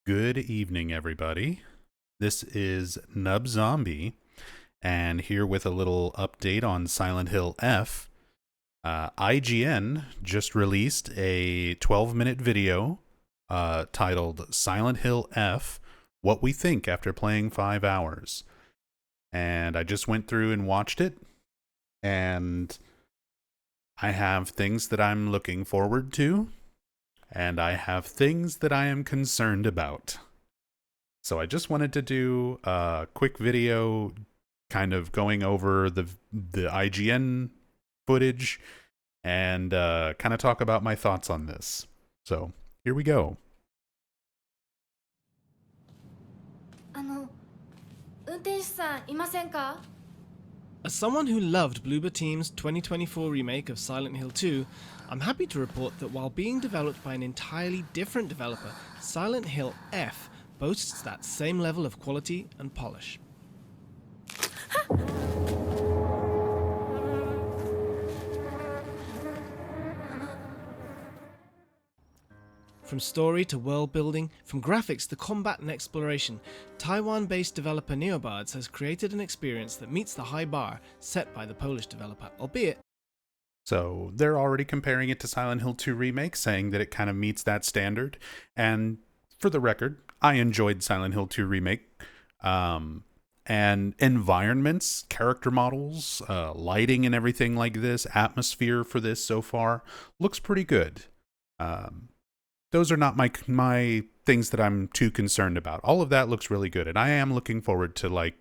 Good evening, everybody. This is Nub Zombie, and here with a little update on Silent Hill F. IGN just released a 12-minute video titled Silent Hill F, What We Think After Playing 5 Hours. And I just went through and watched it, and I have things that I'm looking forward to, and I have things that I am concerned about. So I just wanted to do a quick video kind of going over the IGN footage and kind of talk about my thoughts on this. So here we go. 運転手さんいませんか？ As someone who loved Bloober Team's 2024 remake of Silent Hill 2, I'm happy to report that while being developed by an entirely different developer, Silent Hill F boasts that same level of quality and polish. From story to world building, from graphics to combat and exploration, Taiwan-based developer Neobards has created an experience that meets the high bar set by the Polish developer, albeit... So they're already comparing it to Silent Hill 2 Remake, saying that it kind of meets that standard. And for the record, I enjoyed Silent Hill 2 Remake. And environments, character models, lighting and everything like this, atmosphere for this so far, looks pretty good. Those are not my things that I'm too concerned about. All of that looks really good, and I am looking forward to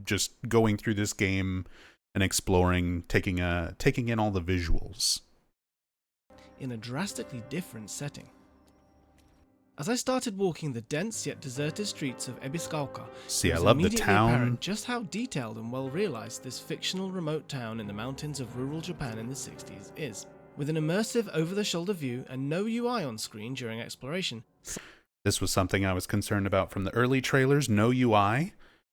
just going through this game and exploring, taking in all the visuals. In a drastically different setting. As I started walking the dense yet deserted streets of Ebiscauca, See, it I was love the immediately town. apparent just how detailed and well realized this fictional remote town in the mountains of rural Japan in the 60s is. With an immersive over-the-shoulder view and no UI on screen during exploration. This was something I was concerned about from the early trailers. No UI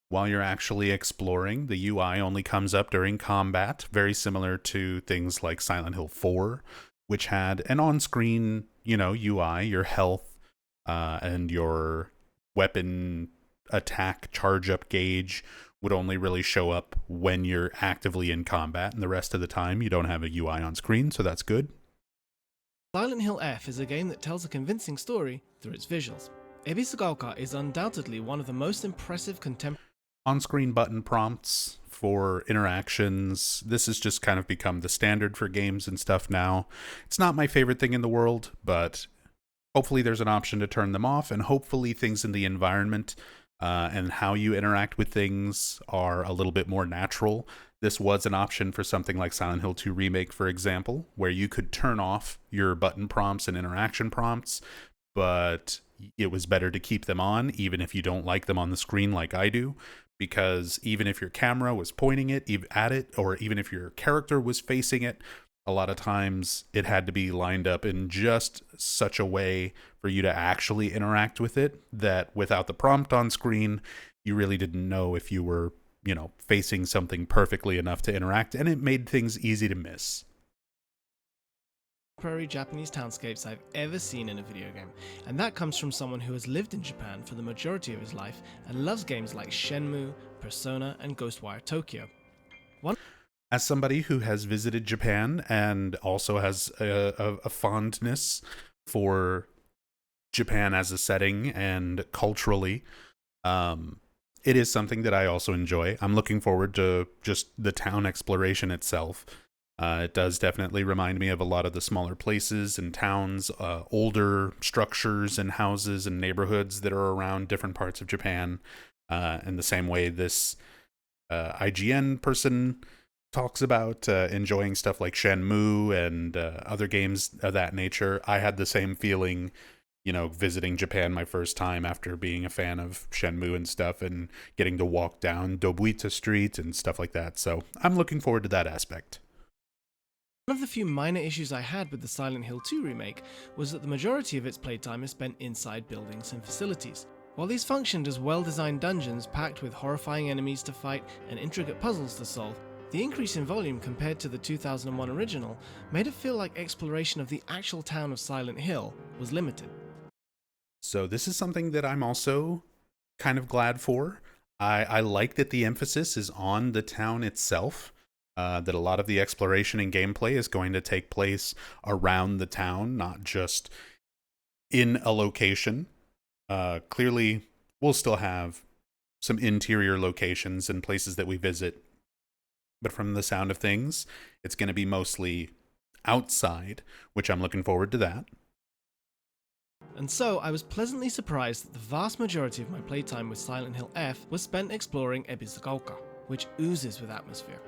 while you're actually exploring. The UI only comes up during combat, very similar to things like Silent Hill 4, which had an on-screen, UI, your health and your weapon attack charge-up gauge would only really show up when you're actively in combat, and the rest of the time you don't have a UI on screen, so that's good. Silent Hill F is a game that tells a convincing story through its visuals. Ebiscauca is undoubtedly one of the most impressive contemporary on-screen button prompts for interactions. This has just kind of become the standard for games and stuff now. It's not my favorite thing in the world, but hopefully there's an option to turn them off, and hopefully things in the environment and how you interact with things are a little bit more natural. This was an option for something like Silent Hill 2 Remake, for example, where you could turn off your button prompts and interaction prompts, but it was better to keep them on, even if you don't like them on the screen like I do, because even if your camera was pointing it at it, or even if your character was facing it, a lot of times it had to be lined up in just such a way for you to actually interact with it that without the prompt on screen, you really didn't know if you were, facing something perfectly enough to interact, and it made things easy to miss. Japanese townscapes I've ever seen in a video game, and that comes from someone who has lived in Japan for the majority of his life and loves games like Shenmue, Persona, and Ghostwire Tokyo. As somebody who has visited Japan and also has a fondness for Japan as a setting and culturally, it is something that I also enjoy. I'm looking forward to just the town exploration itself. It does definitely remind me of a lot of the smaller places and towns, older structures and houses and neighborhoods that are around different parts of Japan. In the same way this IGN person talks about enjoying stuff like Shenmue and other games of that nature. I had the same feeling, visiting Japan my first time after being a fan of Shenmue and stuff and getting to walk down Dobuita Street and stuff like that. So I'm looking forward to that aspect. One of the few minor issues I had with the Silent Hill 2 remake was that the majority of its playtime is spent inside buildings and facilities. While these functioned as well-designed dungeons packed with horrifying enemies to fight and intricate puzzles to solve, the increase in volume compared to the 2001 original made it feel like exploration of the actual town of Silent Hill was limited. So this is something that I'm also kind of glad for. I like that the emphasis is on the town itself. That a lot of the exploration and gameplay is going to take place around the town, not just in a location. Clearly, we'll still have some interior locations and places that we visit, but from the sound of things, it's going to be mostly outside, which I'm looking forward to that. And so, I was pleasantly surprised that the vast majority of my playtime with Silent Hill F was spent exploring Ebisugaoka, which oozes with atmosphere.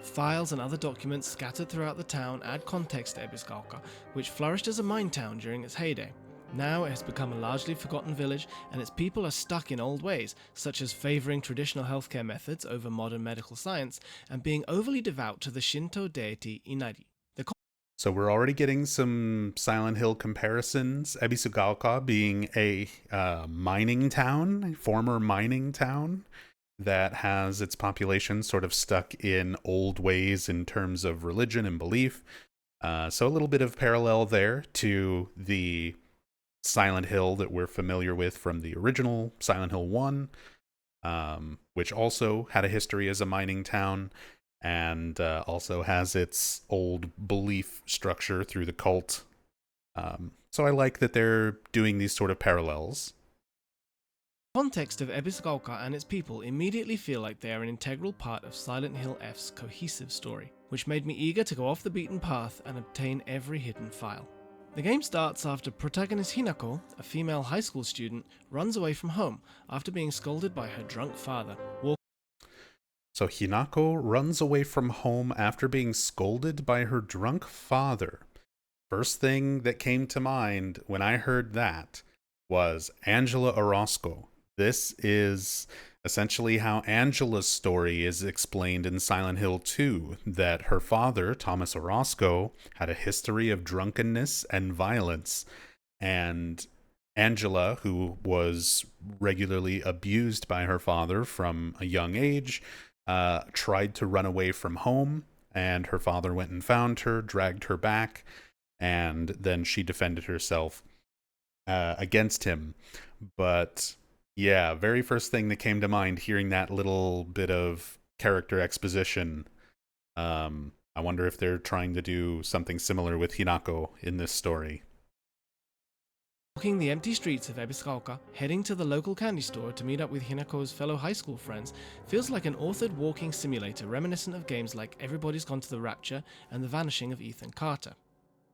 Files and other documents scattered throughout the town add context to Ebisugaoka, which flourished as a mine town during its heyday. Now it has become a largely forgotten village, and its people are stuck in old ways, such as favouring traditional healthcare methods over modern medical science, and being overly devout to the Shinto deity Inari. So we're already getting some Silent Hill comparisons. Ebisugaoka being a mining town, former mining town that has its population sort of stuck in old ways in terms of religion and belief. So a little bit of parallel there to the Silent Hill that we're familiar with from the original Silent Hill 1, which also had a history as a mining town and also has its old belief structure through the cult. So I like that they're doing these sort of parallels. The context of Ebisugaoka and its people immediately feel like they are an integral part of Silent Hill F's cohesive story, which made me eager to go off the beaten path and obtain every hidden file. The game starts after protagonist Hinako, a female high school student, runs away from home after being scolded by her drunk father. So Hinako runs away from home after being scolded by her drunk father. First thing that came to mind when I heard that was Angela Orozco. This is essentially how Angela's story is explained in Silent Hill 2, that her father, Thomas Orozco, had a history of drunkenness and violence, and Angela, who was regularly abused by her father from a young age, tried to run away from home, and her father went and found her, dragged her back, and then she defended herself against him. But yeah, very first thing that came to mind hearing that little bit of character exposition. I wonder if they're trying to do something similar with Hinako in this story. Walking the empty streets of Ebisugaoka, heading to the local candy store to meet up with Hinako's fellow high school friends, feels like an authored walking simulator reminiscent of games like Everybody's Gone to the Rapture and The Vanishing of Ethan Carter.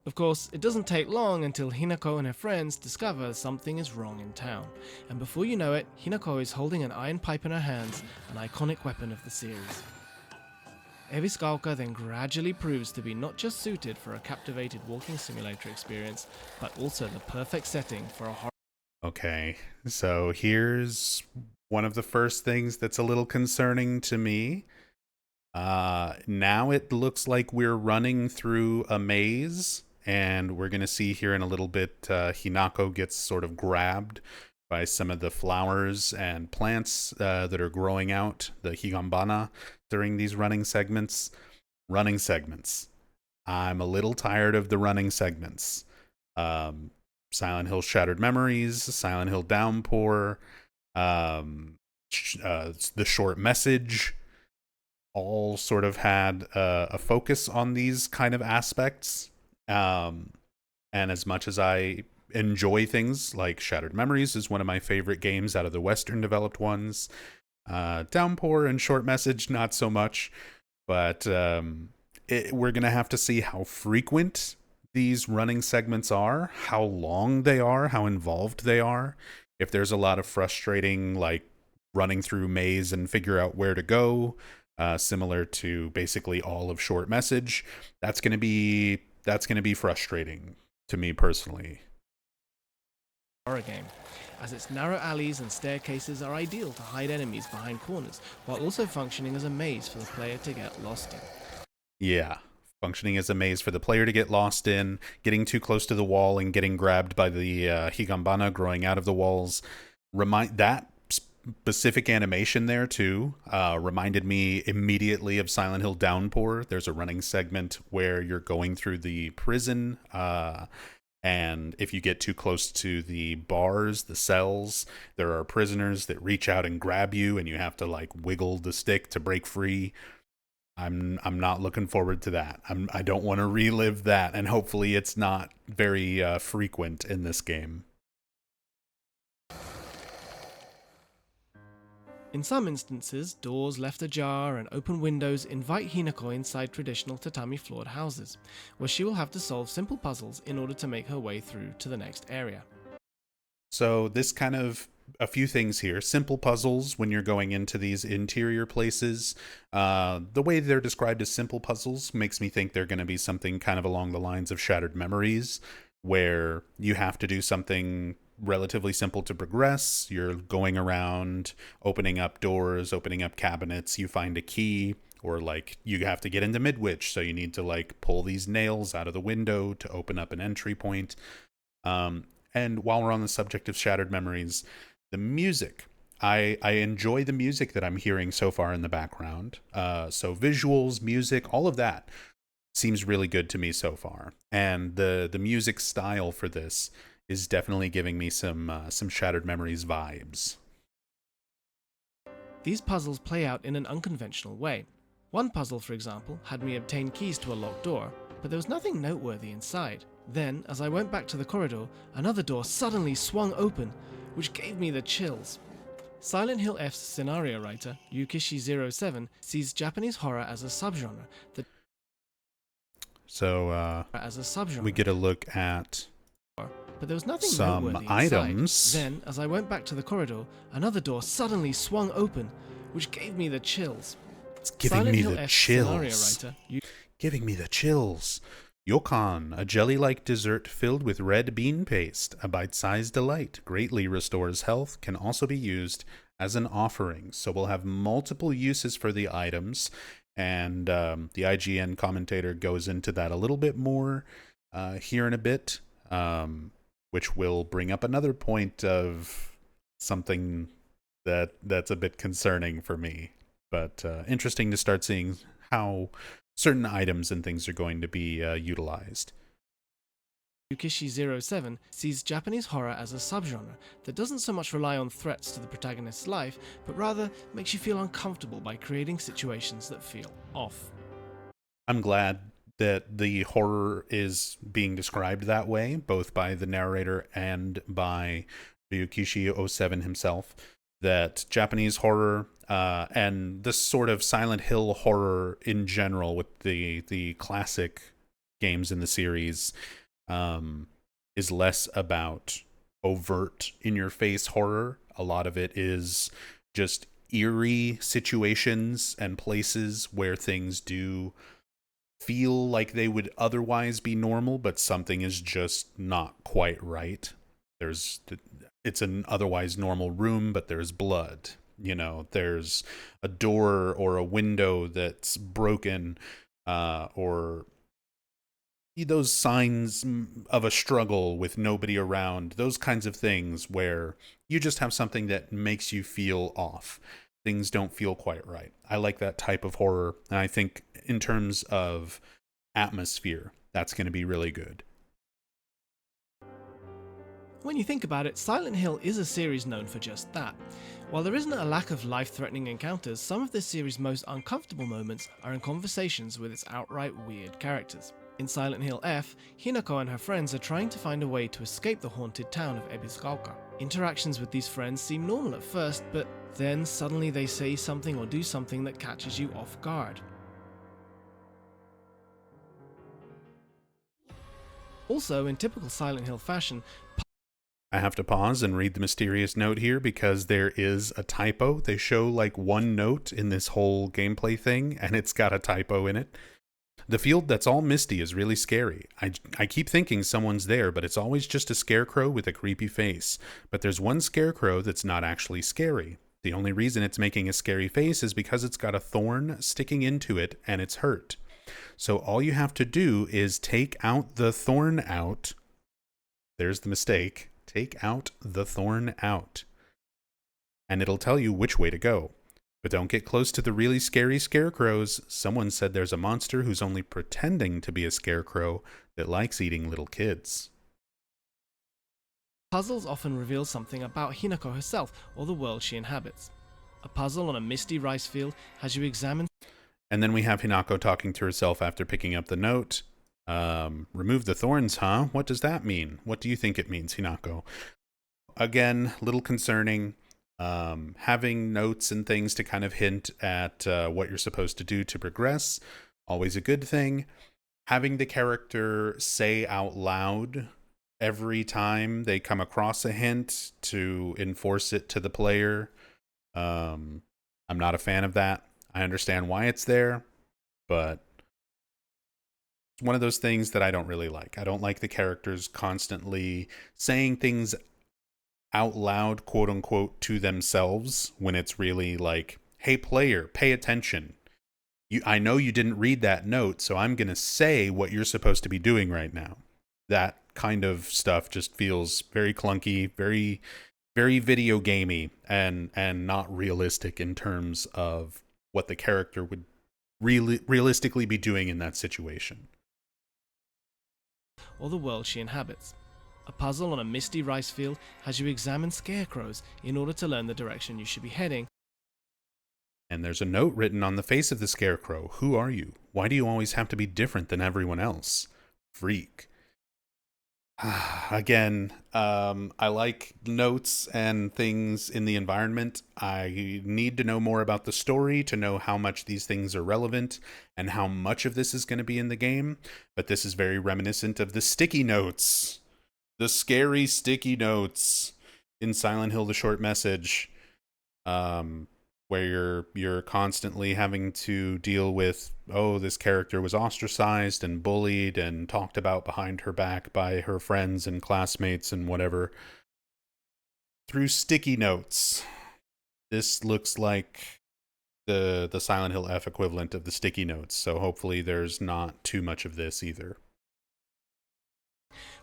Of course, it doesn't take long until Hinako and her friends discover something is wrong in town, and before you know it, Hinako is holding an iron pipe in her hands, an iconic weapon of the series. Ebisugaoka then gradually proves to be not just suited for a captivated walking simulator experience, but also the perfect setting for a horror. Okay, so here's one of the first things that's a little concerning to me. Now it looks like we're running through a maze, and we're going to see here in a little bit, Hinako gets sort of grabbed by some of the flowers and plants that are growing out, the higambana, during these running segments. Running segments. I'm a little tired of the running segments. Silent Hill Shattered Memories, Silent Hill Downpour, the short message, all sort of had a focus on these kind of aspects. And as much as I enjoy things like Shattered Memories is one of my favorite games out of the Western developed ones, Downpour and Short Message not so much, but we're going to have to see how frequent these running segments are, how long they are, how involved they are. If there's a lot of frustrating, like running through maze and figure out where to go, similar to basically all of Short Message, that's going to be frustrating to me personally. Horror game, as its narrow alleys and staircases are ideal to hide enemies behind corners, while also functioning as a maze for the player to get lost in. Yeah, functioning as a maze for the player to get lost in, getting too close to the wall and getting grabbed by the higambana growing out of the walls. That specific animation there too reminded me immediately of Silent Hill Downpour. There's a running segment where you're going through the prison And if you get too close to the bars, the cells, there are prisoners that reach out and grab you, and you have to like wiggle the stick to break free. I'm not looking forward to that. I don't want to relive that, and hopefully it's not very frequent in this game. In some instances, doors left ajar and open windows invite Hinako inside traditional tatami floored houses, where she will have to solve simple puzzles in order to make her way through to the next area. So this kind of a few things here. Simple puzzles when you're going into these interior places. The way they're described as simple puzzles makes me think they're going to be something kind of along the lines of Shattered Memories, where you have to do something relatively simple to progress. You're going around, opening up doors, opening up cabinets, you find a key, or like you have to get into Midwich, so you need to like pull these nails out of the window to open up an entry point. And while we're on the subject of Shattered Memories, the music. I enjoy the music that I'm hearing so far in the background. So visuals, music, all of that seems really good to me so far. And the music style for this is definitely giving me some Shattered Memories vibes. These puzzles play out in an unconventional way. One puzzle, for example, had me obtain keys to a locked door, but there was nothing noteworthy inside. Then, as I went back to the corridor, another door suddenly swung open, which gave me the chills. Silent Hill F's scenario writer, Yukishi07, sees Japanese horror as a subgenre. We get a look at but there was nothing some noteworthy items. Inside. Then, as I went back to the corridor, another door suddenly swung open, which gave me the chills. It's giving Silent me Hill the F's chills. Giving me the chills. Yokan, a jelly-like dessert filled with red bean paste, a bite-sized delight, greatly restores health, can also be used as an offering. So we'll have multiple uses for the items, and the IGN commentator goes into that a little bit more here in a bit, which will bring up another point of something that's a bit concerning for me. But interesting to start seeing how certain items and things are going to be utilized. Yukishi07 sees Japanese horror as a subgenre that doesn't so much rely on threats to the protagonist's life, but rather makes you feel uncomfortable by creating situations that feel off. I'm glad that the horror is being described that way, both by the narrator and by Yukishi07 himself, that Japanese horror and this sort of Silent Hill horror in general with the classic games in the series is less about overt in-your-face horror. A lot of it is just eerie situations and places where things do feel like they would otherwise be normal, but something is just not quite right. It's an otherwise normal room, but there's blood. You know, there's a door or a window that's broken, or those signs of a struggle with nobody around, those kinds of things where you just have something that makes you feel off. Things don't feel quite right. I like that type of horror, and I think in terms of atmosphere, that's going to be really good. When you think about it, Silent Hill is a series known for just that. While there isn't a lack of life-threatening encounters, some of this series' most uncomfortable moments are in conversations with its outright weird characters. In Silent Hill F, Hinako and her friends are trying to find a way to escape the haunted town of Ebisugaoka. Interactions with these friends seem normal at first, but then suddenly they say something or do something that catches you off guard. Also, in typical Silent Hill fashion, I have to pause and read the mysterious note here because there is a typo. They show like one note in this whole gameplay thing, and it's got a typo in it. The field that's all misty is really scary. I keep thinking someone's there, but it's always just a scarecrow with a creepy face. But there's one scarecrow that's not actually scary. The only reason it's making a scary face is because it's got a thorn sticking into it and it's hurt. So all you have to do is take out the thorn out. There's the mistake. Take out the thorn out. And it'll tell you which way to go. But don't get close to the really scary scarecrows. Someone said there's a monster who's only pretending to be a scarecrow that likes eating little kids. Puzzles often reveal something about Hinako herself or the world she inhabits. A puzzle on a misty rice field has you examine. And then we have Hinako talking to herself after picking up the note. Remove the thorns, huh? What does that mean? What do you think it means, Hinako? Again, little concerning. Having notes and things to kind of hint at what you're supposed to do to progress, always a good thing. Having the character say out loud every time they come across a hint to enforce it to the player, I'm not a fan of that. I understand why it's there, but it's one of those things that I don't really like. I don't like the characters constantly saying things out loud, quote unquote, to themselves when it's really like, hey, player, pay attention. I know you didn't read that note, so I'm going to say what you're supposed to be doing right now. That kind of stuff just feels very clunky, very, very video gamey, and not realistic in terms of what the character would realistically be doing in that situation. Or the world she inhabits. A puzzle on a misty rice field has you examine scarecrows in order to learn the direction you should be heading. And there's a note written on the face of the scarecrow. Who are you? Why do you always have to be different than everyone else? Freak. Again, I like notes and things in the environment. I need to know more about the story to know how much these things are relevant and how much of this is going to be in the game. But this is very reminiscent of the sticky notes. The scary sticky notes in Silent Hill: The Short Message, where you're constantly having to deal with, oh, this character was ostracized and bullied and talked about behind her back by her friends and classmates and whatever through sticky notes. This looks like the Silent Hill F equivalent of the sticky notes, so hopefully there's not too much of this either.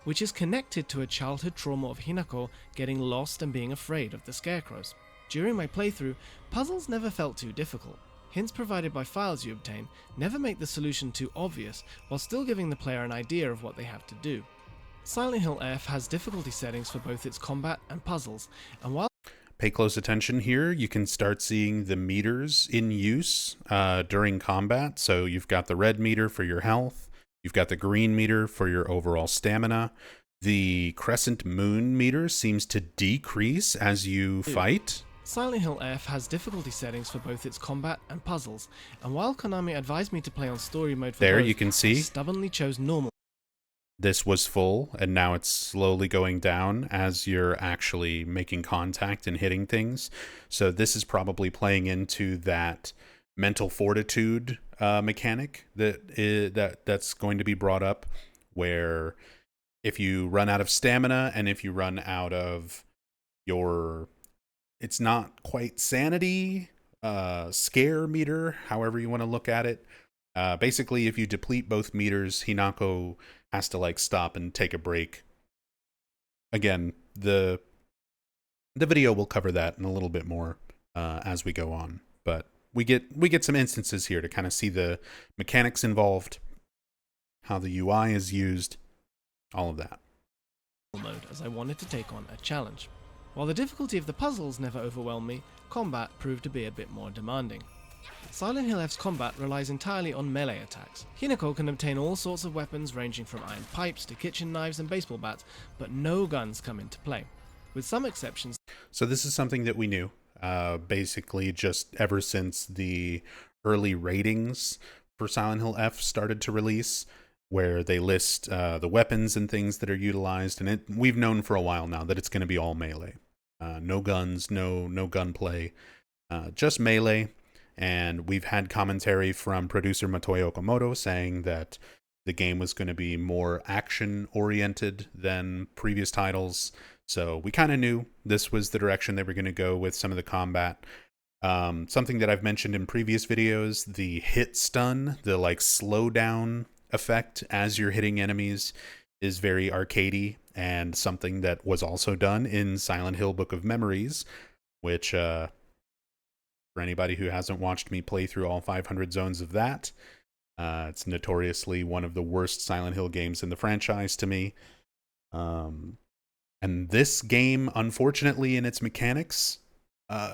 Which is connected to a childhood trauma of Hinako getting lost and being afraid of the scarecrows. During my playthrough, puzzles never felt too difficult. Hints provided by files you obtain never make the solution too obvious, while still giving the player an idea of what they have to do. Silent Hill F has difficulty settings for both its combat and puzzles, and while Pay close attention here. You can start seeing the meters in use during combat. So you've got the red meter for your health. You've got the green meter for your overall stamina. The crescent moon meter seems to decrease as you fight. Silent Hill F has difficulty settings for both its combat and puzzles, and while Konami advised me to play on story mode for There both, you can I see stubbornly chose normal. this was full, and now it's slowly going down as you're actually making contact and hitting things. So this is probably playing into that mental fortitude mechanic that's going to be brought up, where if you run out of stamina and if you run out of your, it's not quite sanity, scare meter, however you want to look at it. Basically, if you deplete both meters, Hinako has to like stop and take a break. Again, the video will cover that in a little bit more as we go on, but we get some instances here to kind of see the mechanics involved, how the UI is used, all of that. Mode, as I wanted to take on a challenge. While the difficulty of the puzzles never overwhelmed me, combat proved to be a bit more demanding. Silent Hill F's combat relies entirely on melee attacks. Hinako can obtain all sorts of weapons ranging from iron pipes to kitchen knives and baseball bats, but no guns come into play. With some exceptions. So this is something that we knew, basically just ever since the early ratings for Silent Hill F started to release, where they list the weapons and things that are utilized, and we've known for a while now that it's going to be all melee. No guns, no gunplay, just melee. And we've had commentary from producer Matoya Okamoto saying that the game was going to be more action-oriented than previous titles. So we kind of knew this was the direction they were going to go with some of the combat. Something that I've mentioned in previous videos, the hit stun, the like slow down effect as you're hitting enemies, is very arcadey, and something that was also done in Silent Hill Book of Memories, which for anybody who hasn't watched me play through all 500 zones of that, it's notoriously one of the worst Silent Hill games in the franchise to me. And this game, unfortunately, in its mechanics,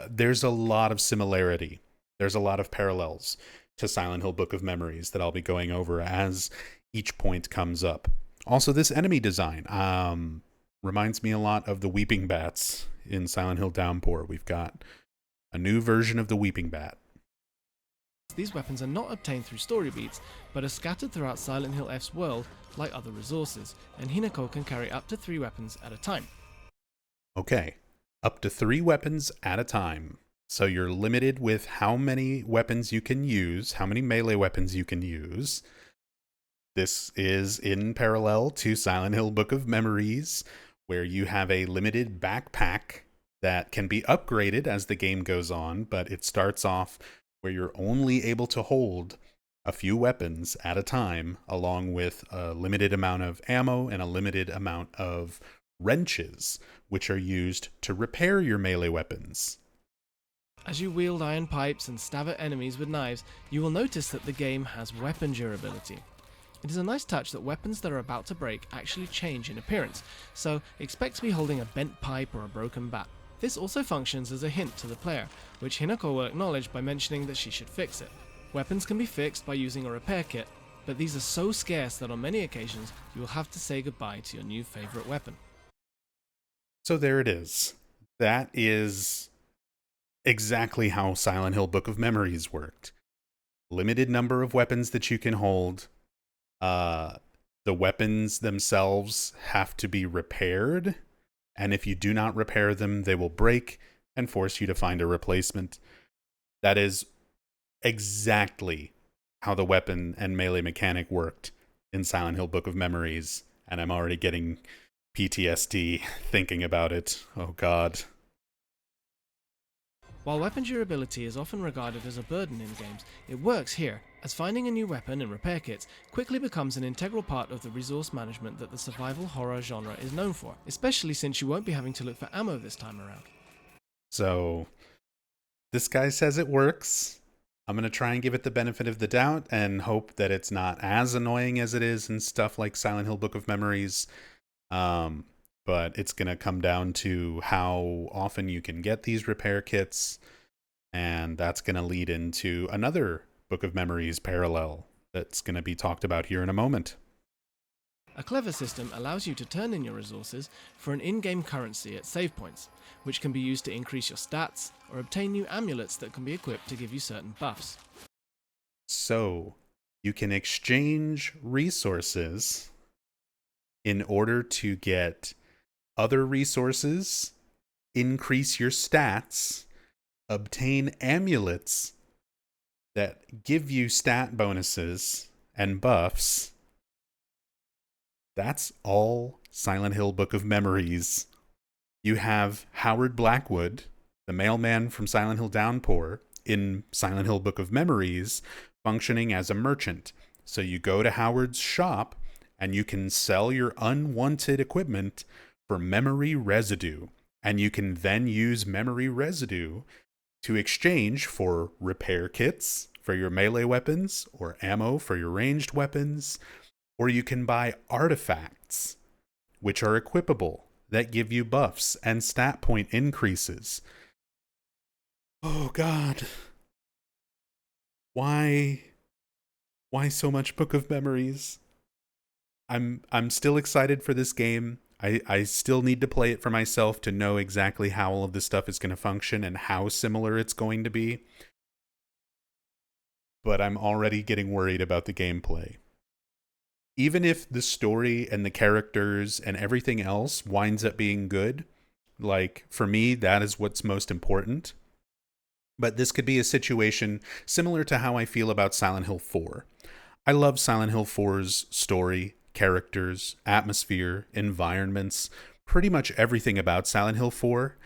there's a lot of similarity. There's a lot of parallels to Silent Hill Book of Memories that I'll be going over as each point comes up. Also, this enemy design reminds me a lot of the Weeping Bats in Silent Hill Downpour. We've got a new version of the Weeping Bat. These weapons are not obtained through story beats, but are scattered throughout Silent Hill F's world like other resources, and Hinako can carry up to 3 weapons at a time. Okay, up to 3 weapons at a time. So you're limited with how many weapons you can use, how many melee weapons you can use. This is in parallel to Silent Hill Book of Memories, where you have a limited backpack that can be upgraded as the game goes on, but it starts off where you're only able to hold a few weapons at a time, along with a limited amount of ammo and a limited amount of wrenches, which are used to repair your melee weapons. As you wield iron pipes and stab at enemies with knives, you will notice that the game has weapon durability. It is a nice touch that weapons that are about to break actually change in appearance, so expect to be holding a bent pipe or a broken bat. This also functions as a hint to the player, which Hinako will acknowledge by mentioning that she should fix it. Weapons can be fixed by using a repair kit, but these are so scarce that on many occasions you will have to say goodbye to your new favourite weapon. So there it is. That is exactly how Silent Hill Book of Memories worked. Limited number of weapons that you can hold. The weapons themselves have to be repaired, and if you do not repair them, they will break and force you to find a replacement. That is exactly how the weapon and melee mechanic worked in Silent Hill Book of Memories, and I'm already getting PTSD thinking about it. Oh god. While weapon durability is often regarded as a burden in games, it works here, as finding a new weapon and repair kits quickly becomes an integral part of the resource management that the survival horror genre is known for, especially since you won't be having to look for ammo this time around. So, this guy says it works. I'm going to try and give it the benefit of the doubt and hope that it's not as annoying as it is in stuff like Silent Hill Book of Memories. But it's going to come down to how often you can get these repair kits, and that's going to lead into another Book of Memories parallel that's going to be talked about here in a moment. A clever system allows you to turn in your resources for an in-game currency at save points, which can be used to increase your stats or obtain new amulets that can be equipped to give you certain buffs. So, you can exchange resources in order to get other resources, increase your stats, obtain amulets that give you stat bonuses and buffs. That's all Silent Hill Book of Memories. You have Howard Blackwood, the mailman from Silent Hill Downpour, in Silent Hill Book of Memories, functioning as a merchant. So you go to Howard's shop and you can sell your unwanted equipment for memory residue. And you can then use memory residue to exchange for repair kits for your melee weapons or ammo for your ranged weapons. Or you can buy artifacts, which are equipable, that give you buffs and stat point increases. Oh god. Why so much Book of Memories? I'm still excited for this game. I still need to play it for myself to know exactly how all of this stuff is going to function and how similar it's going to be. But I'm already getting worried about the gameplay. Even if the story and the characters and everything else winds up being good, like, for me, that is what's most important. But this could be a situation similar to how I feel about Silent Hill 4. I love Silent Hill 4's story, characters, atmosphere, environments, pretty much everything about Silent Hill 4,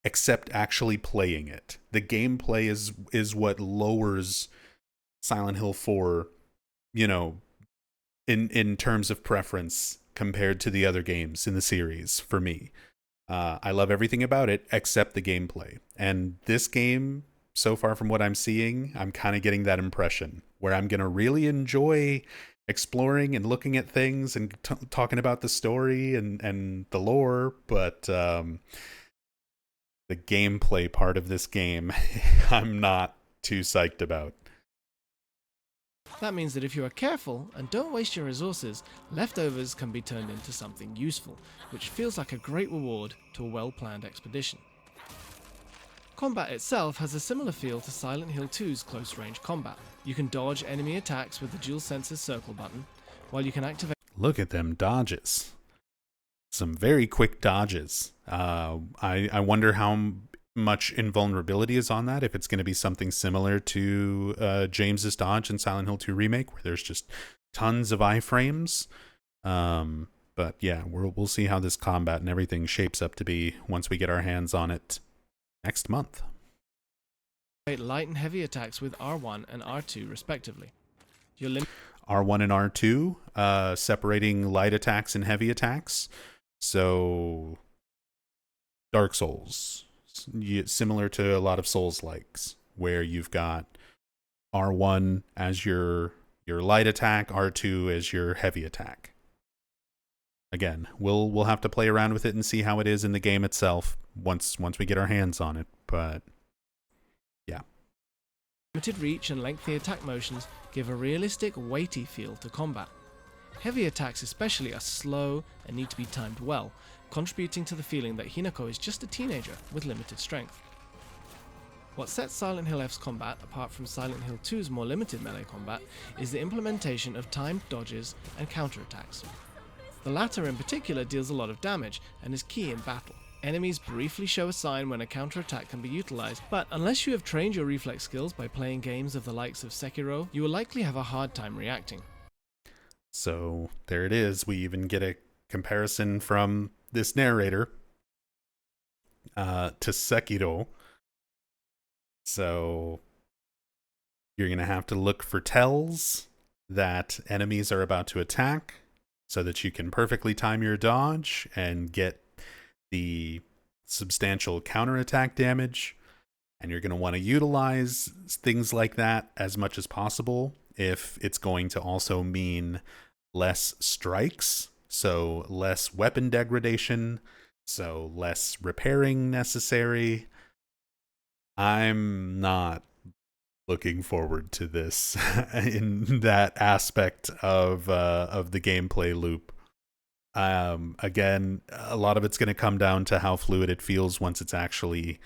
except actually playing it. The gameplay is what lowers Silent Hill 4, in terms of preference compared to the other games in the series for me. I love everything about it except the gameplay. And this game, so far from what I'm seeing, I'm kind of getting that impression where I'm going to really enjoy exploring and looking at things and talking about the story and the lore, but the gameplay part of this game, I'm not too psyched about. That means that if you are careful and don't waste your resources, leftovers can be turned into something useful, which feels like a great reward to a well-planned expedition. Combat itself has a similar feel to Silent Hill 2's close-range combat. You can dodge enemy attacks with the DualSense's circle button, while you can activate... Look at them dodges. Some very quick dodges. I wonder how much invulnerability is on that, if it's going to be something similar to James's dodge in Silent Hill 2 Remake, where there's just tons of iframes. But yeah, we'll see how this combat and everything shapes up to be once we get our hands on it next month. light and heavy attacks with R1 and R2 respectively. R1 and R2, separating light attacks and heavy attacks. So Dark Souls, similar to a lot of Souls-likes, where you've got R1 as your light attack, R2 as your heavy attack. Again, we'll have to play around with it and see how it is in the game itself once we get our hands on it, but yeah. Limited reach and lengthy attack motions give a realistic, weighty feel to combat. Heavy attacks especially are slow and need to be timed well, contributing to the feeling that Hinako is just a teenager with limited strength. What sets Silent Hill F's combat apart from Silent Hill 2's more limited melee combat is the implementation of timed dodges and counterattacks. The latter in particular deals a lot of damage and is key in battle. Enemies briefly show a sign when a counterattack can be utilized, but unless you have trained your reflex skills by playing games of the likes of Sekiro, you will likely have a hard time reacting. So there it is. We even get a comparison from this narrator to Sekiro. So you're going to have to look for tells that enemies are about to attack so that you can perfectly time your dodge and get the substantial counterattack damage. And you're going to want to utilize things like that as much as possible if it's going to also mean less strikes, so less weapon degradation, so less repairing necessary. I'm not looking forward to this in that aspect of the gameplay loop. Again, a lot of it's going to come down to how fluid it feels once it's actually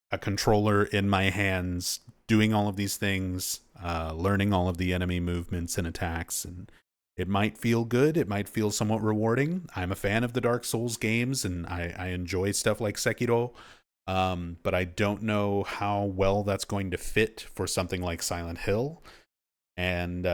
a controller in my hands, doing all of these things, learning all of the enemy movements and attacks, and it might feel good. It might feel somewhat rewarding. I'm a fan of the Dark Souls games, and I enjoy stuff like Sekiro, but I don't know how well that's going to fit for something like Silent Hill. And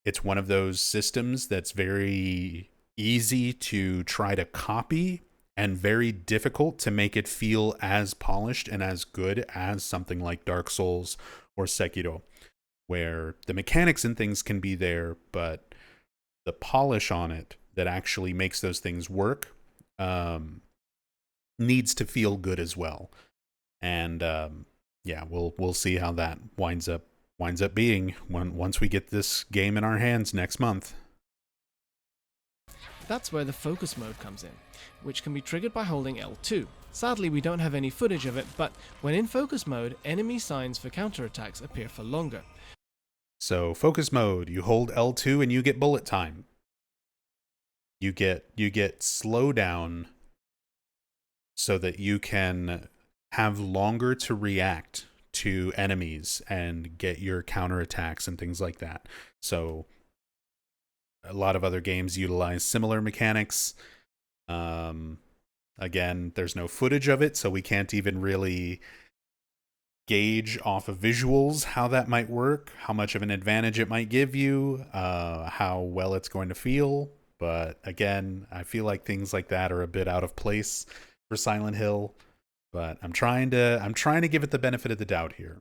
it's one of those systems that's very easy to try to copy and very difficult to make it feel as polished and as good as something like Dark Souls or Sekiro, where the mechanics and things can be there, but the polish on it that actually makes those things work needs to feel good as well. And yeah, we'll see how that winds up being once we get this game in our hands next month. That's where the focus mode comes in, which can be triggered by holding L2. Sadly, we don't have any footage of it, but when in focus mode, enemy signs for counterattacks appear for longer. So focus mode, you hold L2 and you get bullet time. You get slowdown so that you can have longer to react to enemies and get your counterattacks and things like that. So a lot of other games utilize similar mechanics. Again, there's no footage of it, so we can't even really gauge off of visuals how that might work, how much of an advantage it might give you, how well it's going to feel. But again, I feel like things like that are a bit out of place for Silent Hill. But I'm trying to give it the benefit of the doubt here.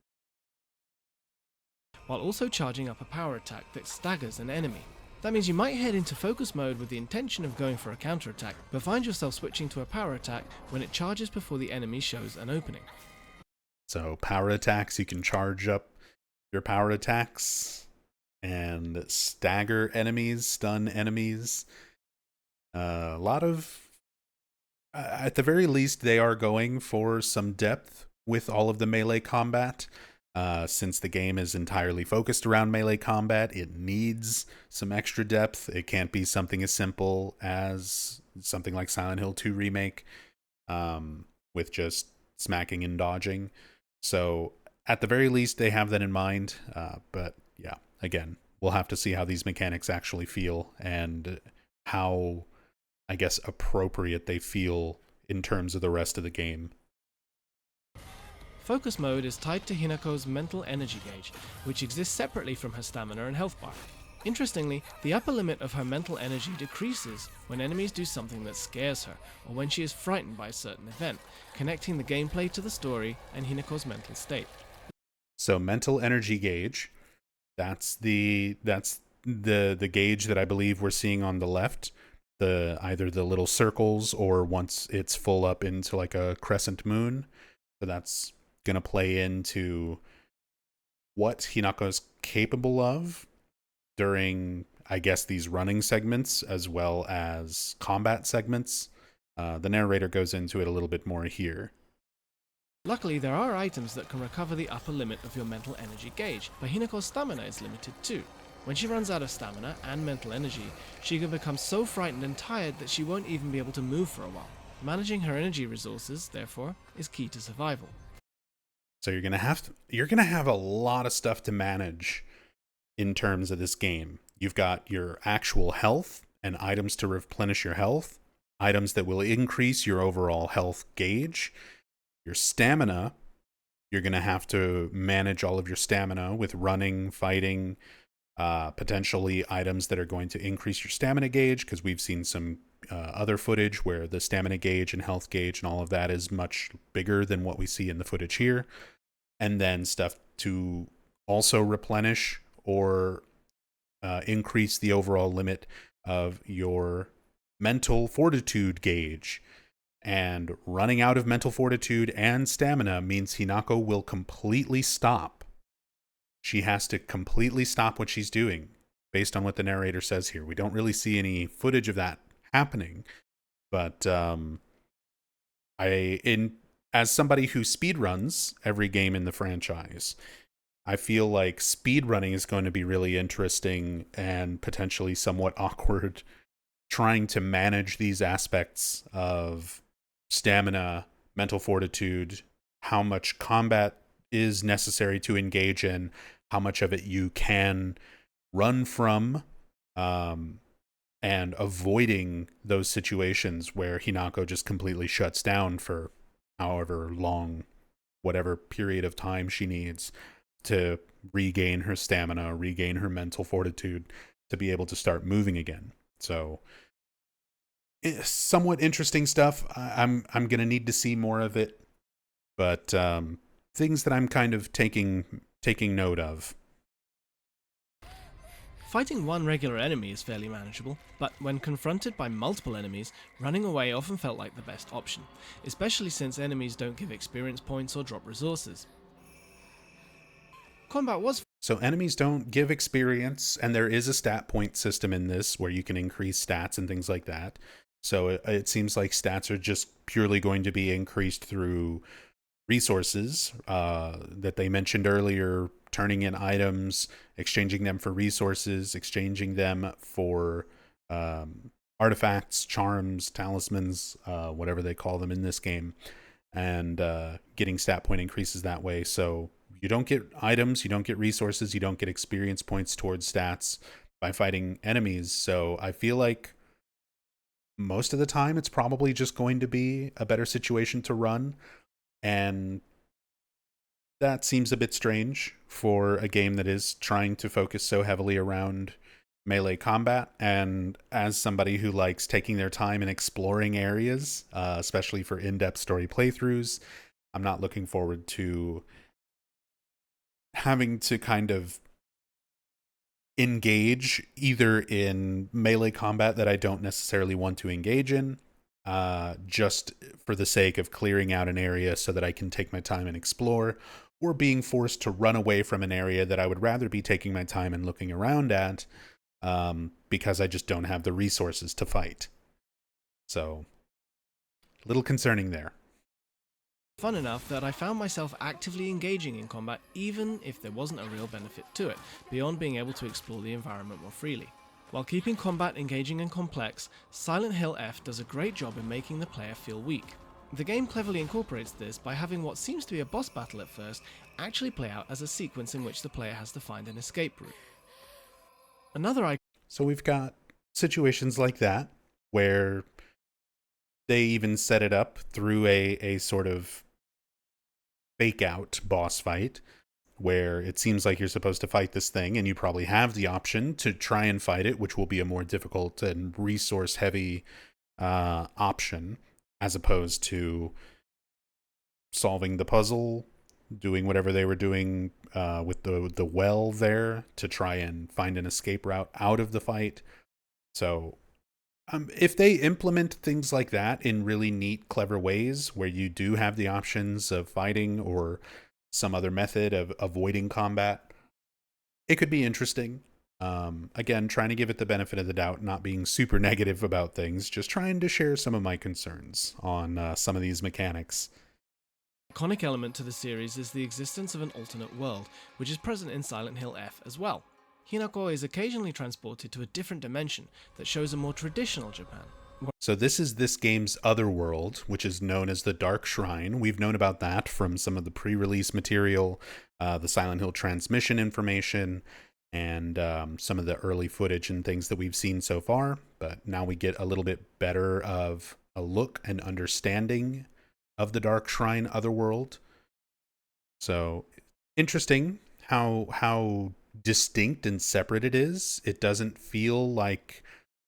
While also charging up a power attack that staggers an enemy. That means you might head into focus mode with the intention of going for a counterattack, but find yourself switching to a power attack when it charges before the enemy shows an opening. So power attacks, you can charge up your power attacks and stagger enemies, stun enemies. A lot of, at the very least, they are going for some depth with all of the melee combat. Since the game is entirely focused around melee combat, it needs some extra depth. It can't be something as simple as something like Silent Hill 2 Remake, with just smacking and dodging. So, at the very least, they have that in mind. But yeah, again, we'll have to see how these mechanics actually feel and how, I guess, appropriate they feel in terms of the rest of the game. Focus mode is tied to Hinako's mental energy gauge, which exists separately from her stamina and health bar. Interestingly, the upper limit of her mental energy decreases when enemies do something that scares her, or when she is frightened by a certain event, connecting the gameplay to the story and Hinako's mental state. So mental energy gauge, that's the gauge that I believe we're seeing on the left. The either the little circles or once it's full up into like a crescent moon. So that's gonna play into what Hinako's capable of during, I guess, these running segments as well as combat segments. The narrator goes into it a little bit more here. Luckily, there are items that can recover the upper limit of your mental energy gauge, but Hinako's stamina is limited too. When she runs out of stamina and mental energy, she can become so frightened and tired that she won't even be able to move for a while. Managing her energy resources, therefore, is key to survival. So you're gonna have a lot of stuff to manage in terms of this game. You've got your actual health and items to replenish your health, items that will increase your overall health gauge, your stamina. You're going to have to manage all of your stamina with running, fighting, potentially items that are going to increase your stamina gauge, because we've seen some other footage where the stamina gauge and health gauge and all of that is much bigger than what we see in the footage here. And then stuff to also replenish or increase the overall limit of your mental fortitude gauge. And running out of mental fortitude and stamina means Hinako will completely stop. She has to completely stop what she's doing, based on what the narrator says here. We don't really see any footage of that happening, but as somebody who speedruns every game in the franchise, I feel like speedrunning is going to be really interesting and potentially somewhat awkward, trying to manage these aspects of stamina, mental fortitude, how much combat is necessary to engage in, how much of it you can run from, and avoiding those situations where Hinako just completely shuts down for however long, whatever period of time she needs to regain her stamina, regain her mental fortitude to be able to start moving again. So, somewhat interesting stuff. I'm gonna need to see more of it, but things that I'm kind of taking note of. Fighting one regular enemy is fairly manageable, but when confronted by multiple enemies, running away often felt like the best option, especially since enemies don't give experience points or drop resources. Combat was So enemies don't give experience, and there is a stat point system in this where you can increase stats and things like that. So it seems like stats are just purely going to be increased through resources that they mentioned earlier, turning in items, exchanging them for resources, exchanging them for artifacts, charms, talismans, whatever they call them in this game, and getting stat point increases that way. So you don't get items, you don't get resources, you don't get experience points towards stats by fighting enemies. So I feel like most of the time it's probably just going to be a better situation to run, and that seems a bit strange for a game that is trying to focus so heavily around melee combat. And as somebody who likes taking their time and exploring areas, especially for in-depth story playthroughs, I'm not looking forward to having to kind of engage either in melee combat that I don't necessarily want to engage in, just for the sake of clearing out an area so that I can take my time and explore, or being forced to run away from an area that I would rather be taking my time and looking around at, because I just don't have the resources to fight. So, a little concerning there. Fun enough that I found myself actively engaging in combat even if there wasn't a real benefit to it, beyond being able to explore the environment more freely. While keeping combat engaging and complex, Silent Hill F does a great job in making the player feel weak. The game cleverly incorporates this by having what seems to be a boss battle at first actually play out as a sequence in which the player has to find an escape route. So we've got situations like that where they even set it up through a sort of fake out boss fight where it seems like you're supposed to fight this thing and you probably have the option to try and fight it, which will be a more difficult and resource heavy option, as opposed to solving the puzzle, doing whatever they were doing with the well there to try and find an escape route out of the fight. So if they implement things like that in really neat, clever ways where you do have the options of fighting or some other method of avoiding combat, it could be interesting. Again, trying to give it the benefit of the doubt, not being super negative about things, just trying to share some of my concerns on some of these mechanics. Iconic element to the series is the existence of an alternate world, which is present in Silent Hill F as well. Hinako is occasionally transported to a different dimension that shows a more traditional Japan. So this is this game's other world, which is known as the Dark Shrine. We've known about that from some of the pre-release material, the Silent Hill transmission information, and some of the early footage and things that we've seen so far. But now we get a little bit better of a look and understanding of the Dark Shrine otherworld. So interesting how distinct and separate it is. It doesn't feel like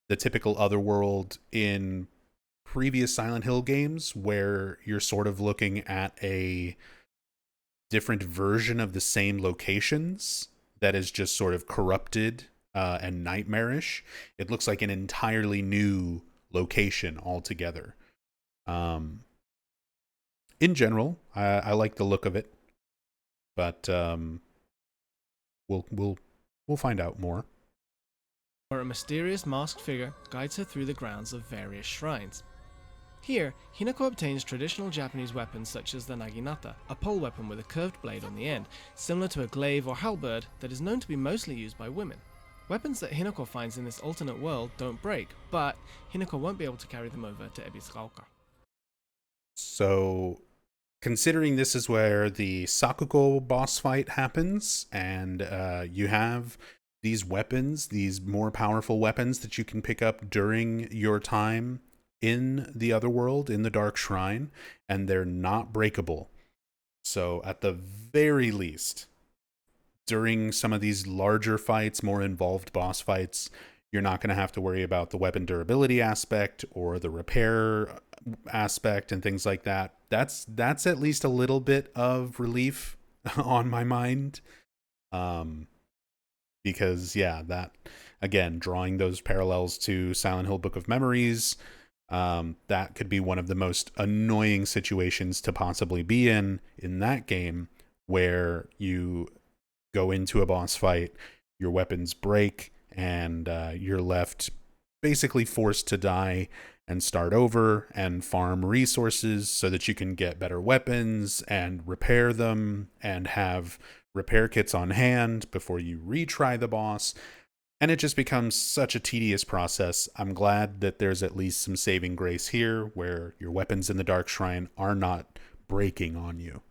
the typical otherworld in previous Silent Hill games where you're sort of looking at a different version of the same locations that is just sort of corrupted and nightmarish. It looks like an entirely new location altogether. In general, I like the look of it, but we'll find out more. Where a mysterious masked figure guides her through the grounds of various shrines. Here, Hinako obtains traditional Japanese weapons such as the naginata, a pole weapon with a curved blade on the end, similar to a glaive or halberd that is known to be mostly used by women. Weapons that Hinako finds in this alternate world don't break, but Hinako won't be able to carry them over to Ebisugaoka. So, considering this is where the Sakuko boss fight happens, and you have these weapons, these more powerful weapons that you can pick up during your time in the other world, in the Dark Shrine, and they're not breakable. So at the very least, during some of these larger fights, more involved boss fights, you're not going to have to worry about the weapon durability aspect or the repair aspect and things like that. That's at least a little bit of relief on my mind. Because that, again, drawing those parallels to Silent Hill Book of Memories, that could be one of the most annoying situations to possibly be in that game, where you go into a boss fight, your weapons break, and you're left basically forced to die and start over and farm resources so that you can get better weapons and repair them and have repair kits on hand before you retry the boss. And it just becomes such a tedious process. I'm glad that there's at least some saving grace here where your weapons in the Dark Shrine are not breaking on you.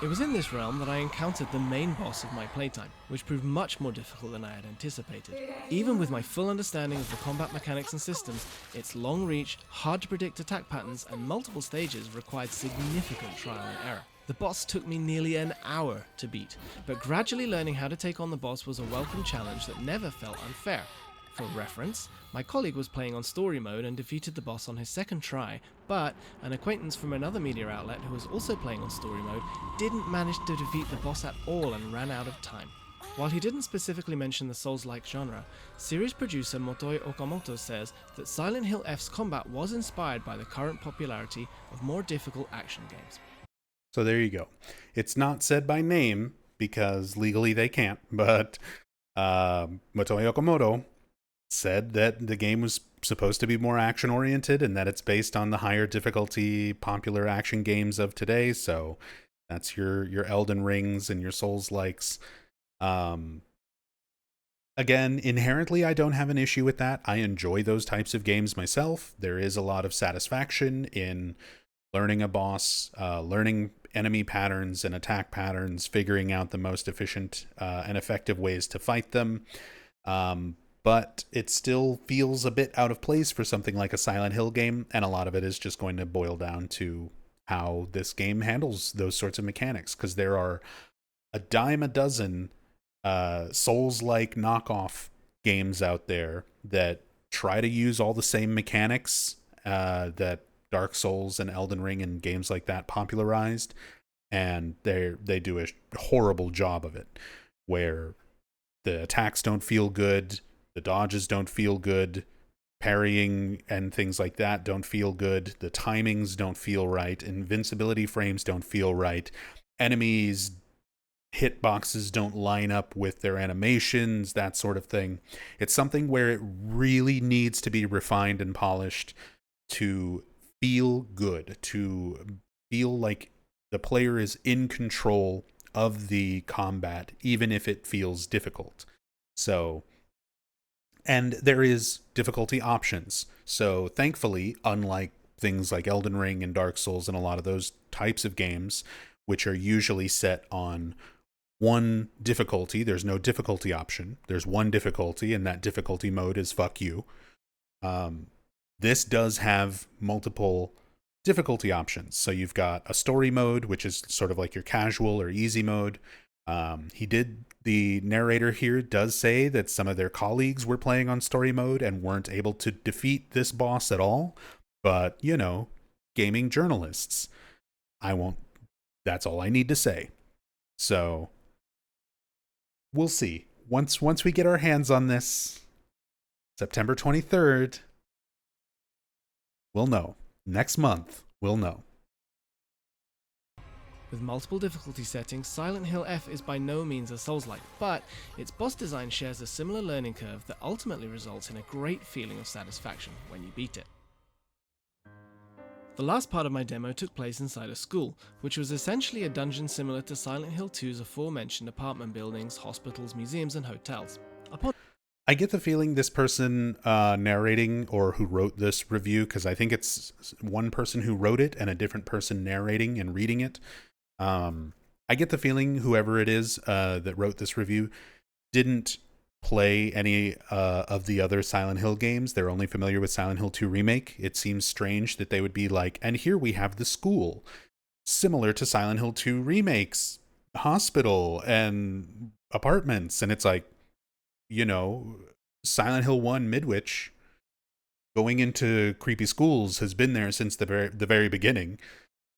It was in this realm that I encountered the main boss of my playtime, which proved much more difficult than I had anticipated. Even with my full understanding of the combat mechanics and systems, its long reach, hard to predict attack patterns, and multiple stages required significant trial and error. The boss took me nearly an hour to beat, but gradually learning how to take on the boss was a welcome challenge that never felt unfair. For reference, my colleague was playing on story mode and defeated the boss on his second try, but an acquaintance from another media outlet who was also playing on story mode didn't manage to defeat the boss at all and ran out of time. While he didn't specifically mention the Souls-like genre, series producer Motoi Okamoto says that Silent Hill F's combat was inspired by the current popularity of more difficult action games. So there you go. It's not said by name because legally they can't, but Motoi Okamoto said that the game was supposed to be more action oriented and that it's based on the higher difficulty popular action games of today. So that's your Elden Rings and your Souls likes. Again, inherently, I don't have an issue with that. I enjoy those types of games myself. There is a lot of satisfaction in learning a boss, learning enemy patterns and attack patterns, figuring out the most efficient and effective ways to fight them. But it still feels a bit out of place for something like a Silent Hill game, and a lot of it is just going to boil down to how this game handles those sorts of mechanics, because there are a dime a dozen Souls-like knockoff games out there that try to use all the same mechanics that Dark Souls and Elden Ring and games like that popularized, and they do a horrible job of it, where the attacks don't feel good, the dodges don't feel good, parrying and things like that don't feel good, the timings don't feel right, invincibility frames don't feel right, enemies hitboxes don't line up with their animations, that sort of thing. It's something where it really needs to be refined and polished to feel good, to feel like the player is in control of the combat, even if it feels difficult. So, and there is difficulty options. So thankfully, unlike things like Elden Ring and Dark Souls and a lot of those types of games, which are usually set on one difficulty, there's no difficulty option. There's one difficulty, and that difficulty mode is fuck you. This does have multiple difficulty options. So you've got a story mode, which is sort of like your casual or easy mode. The narrator here does say that some of their colleagues were playing on story mode and weren't able to defeat this boss at all. But, you know, gaming journalists. That's all I need to say. So we'll see. Once we get our hands on this, September 23rd, we'll know. Next month, we'll know. With multiple difficulty settings, Silent Hill F is by no means a Souls-like, but its boss design shares a similar learning curve that ultimately results in a great feeling of satisfaction when you beat it. The last part of my demo took place inside a school, which was essentially a dungeon similar to Silent Hill 2's aforementioned apartment buildings, hospitals, museums, and hotels. I get the feeling this person narrating, or who wrote this review, because I think it's one person who wrote it and a different person narrating and reading it. I get the feeling whoever it is that wrote this review didn't play any of the other Silent Hill games. They're only familiar with Silent Hill 2 Remake. It seems strange that they would be like, and here we have the school, similar to Silent Hill 2 Remake's hospital and apartments. And it's like, you know, Silent Hill 1 Midwich going into creepy schools has been there since the very beginning.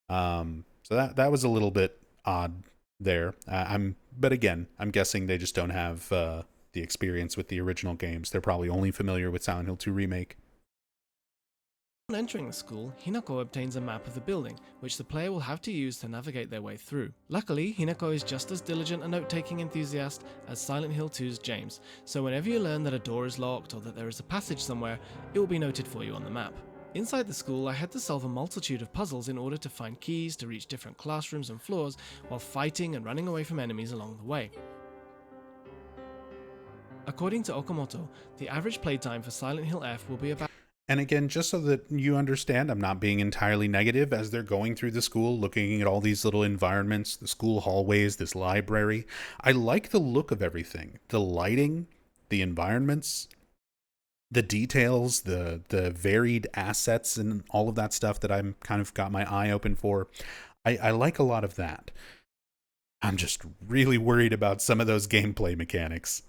So that was a little bit odd there. But again, I'm guessing they just don't have the experience with the original games. They're probably only familiar with Silent Hill 2 Remake. Upon entering the school, Hinako obtains a map of the building, which the player will have to use to navigate their way through. Luckily, Hinako is just as diligent a note-taking enthusiast as Silent Hill 2's James, so whenever you learn that a door is locked or that there is a passage somewhere, it will be noted for you on the map. Inside the school, I had to solve a multitude of puzzles in order to find keys to reach different classrooms and floors while fighting and running away from enemies along the way. According to Okamoto, the average playtime for Silent Hill F will be about... And again, just so that you understand, I'm not being entirely negative. As they're going through the school, looking at all these little environments, the school hallways, this library, I like the look of everything. The lighting, the environments, the details, the varied assets and all of that stuff that I'm kind of got my eye open for. I like a lot of that. I'm just really worried about some of those gameplay mechanics.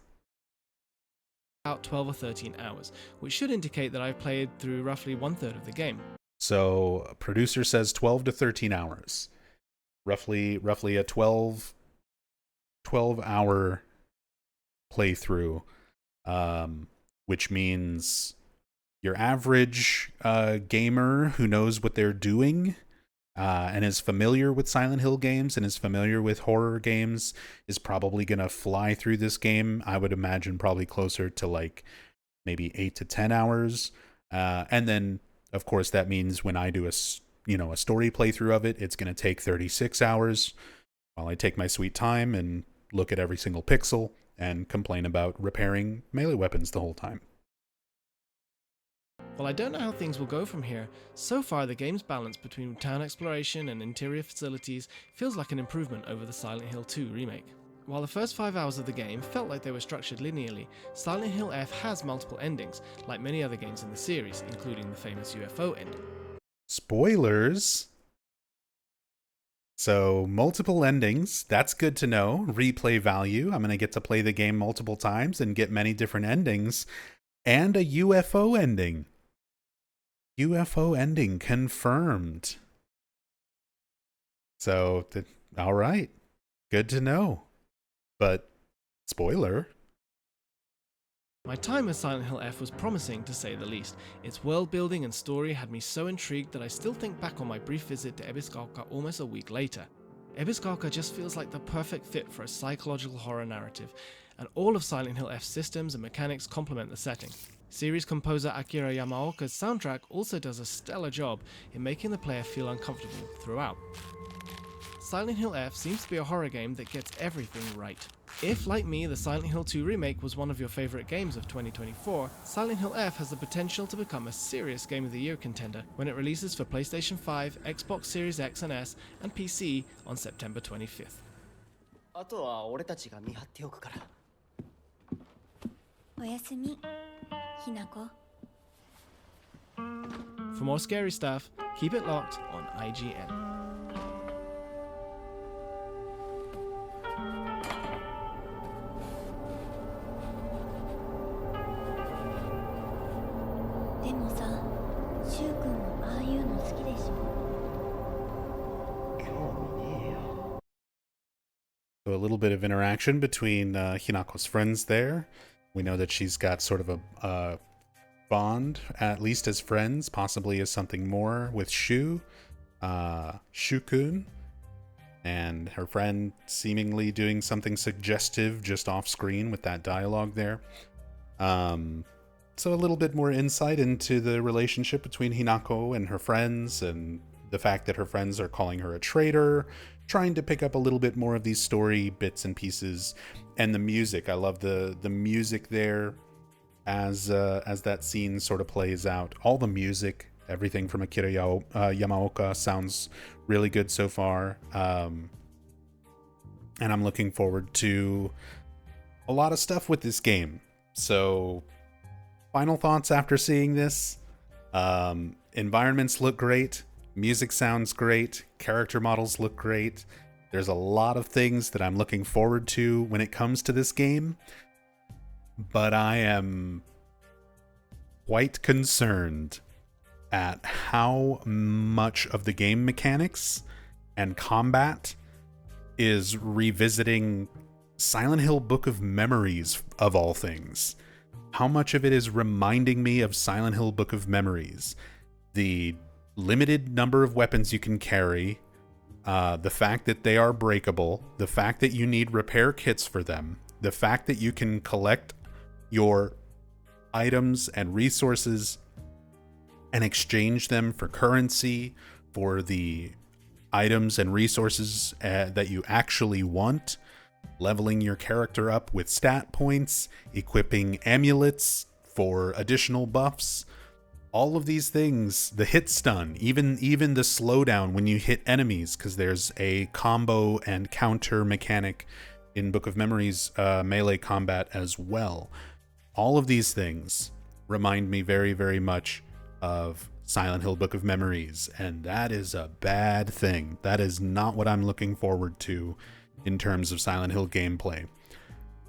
About 12 or 13 hours, which should indicate that I've played through roughly 1/3 of the game. So a producer says 12 to 13 hours. Roughly a 12 hour playthrough, which means your average gamer who knows what they're doing and is familiar with Silent Hill games and is familiar with horror games is probably going to fly through this game. I would imagine probably closer to like maybe 8 to 10 hours. And then, of course, that means when I do a story playthrough of it, it's going to take 36 hours while I take my sweet time and look at every single pixel and complain about repairing melee weapons the whole time. While I don't know how things will go from here, so far the game's balance between town exploration and interior facilities feels like an improvement over the Silent Hill 2 remake. While the first 5 hours of the game felt like they were structured linearly, Silent Hill F has multiple endings, like many other games in the series, including the famous UFO ending. Spoilers! So, multiple endings, that's good to know. Replay value, I'm going to get to play the game multiple times and get many different endings. And a UFO ending. UFO ending confirmed. So, all right. Good to know. But, spoiler. My time with Silent Hill F was promising, to say the least. Its world building and story had me so intrigued that I still think back on my brief visit to Ebiskalka almost a week later. Ebiskalka just feels like the perfect fit for a psychological horror narrative, and all of Silent Hill F's systems and mechanics complement the setting. Series composer Akira Yamaoka's soundtrack also does a stellar job in making the player feel uncomfortable throughout. Silent Hill F seems to be a horror game that gets everything right. If, like me, the Silent Hill 2 remake was one of your favorite games of 2024, Silent Hill F has the potential to become a serious Game of the Year contender when it releases for PlayStation 5, Xbox Series X and S, and PC on September 25th. あとは俺たちが見張っておくから。おやすみ、ひなこ。 For more scary stuff, keep it locked on IGN. でもさ、しゅうくんもああいうの好きでしょ。興味ねえよ。 So a little bit of interaction between Hinako's friends there. We know that she's got sort of a bond, at least as friends, possibly as something more with Shu-kun, and her friend seemingly doing something suggestive just off screen with that dialogue there. So a little bit more insight into the relationship between Hinako and her friends, and the fact that her friends are calling her a traitor, trying to pick up a little bit more of these story bits and pieces. And the music, I love the music there as that scene sort of plays out. All the music, everything from Akira Yamaoka sounds really good so far. And I'm looking forward to a lot of stuff with this game. So, final thoughts after seeing this. Environments look great. Music sounds great. Character models look great. There's a lot of things that I'm looking forward to when it comes to this game. But I am quite concerned at how much of the game mechanics and combat is revisiting Silent Hill Book of Memories, of all things. How much of it is reminding me of Silent Hill Book of Memories. The limited number of weapons you can carry, the fact that they are breakable, the fact that you need repair kits for them, the fact that you can collect your items and resources and exchange them for currency, for the items and resources that you actually want, leveling your character up with stat points, equipping amulets for additional buffs. All of these things, the hit stun, even the slowdown when you hit enemies, because there's a combo and counter mechanic in Book of Memories melee combat as well. All of these things remind me very, very much of Silent Hill Book of Memories, and that is a bad thing. That is not what I'm looking forward to in terms of Silent Hill gameplay.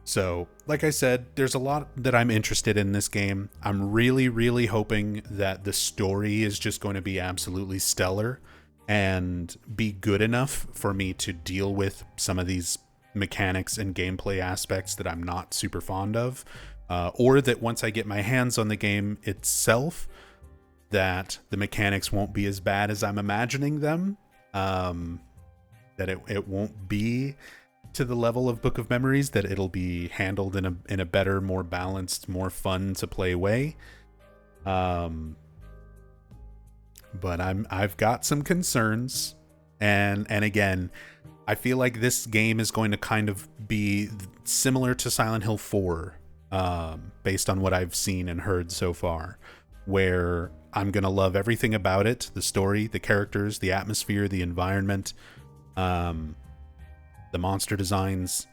So, like I said, there's a lot that I'm interested in this game. I'm really, really hoping that the story is just going to be absolutely stellar and be good enough for me to deal with some of these mechanics and gameplay aspects that I'm not super fond of, or that once I get my hands on the game itself, that the mechanics won't be as bad as I'm imagining them, that it won't be to the level of Book of Memories, that it'll be handled in a better, more balanced, more fun to play way. But I've got some concerns, and again, I feel like this game is going to kind of be similar to Silent Hill 4, based on what I've seen and heard so far, where I'm going to love everything about it, the story, the characters, the atmosphere, the environment, the monster designs,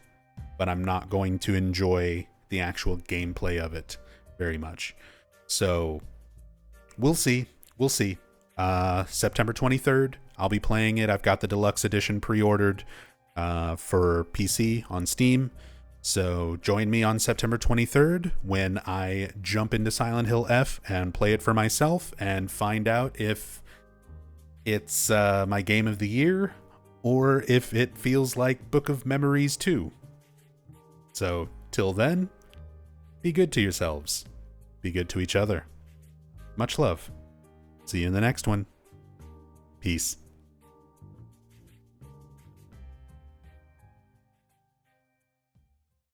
but I'm not going to enjoy the actual gameplay of it very much. So we'll see. September 23rd, I'll be playing it. I've got the deluxe edition pre-ordered for PC on Steam. So join me on September 23rd when I jump into Silent Hill F and play it for myself and find out if it's my game of the year or if it feels like Book of Memories 2. So till then, be good to yourselves. Be good to each other. Much love. See you in the next one. Peace.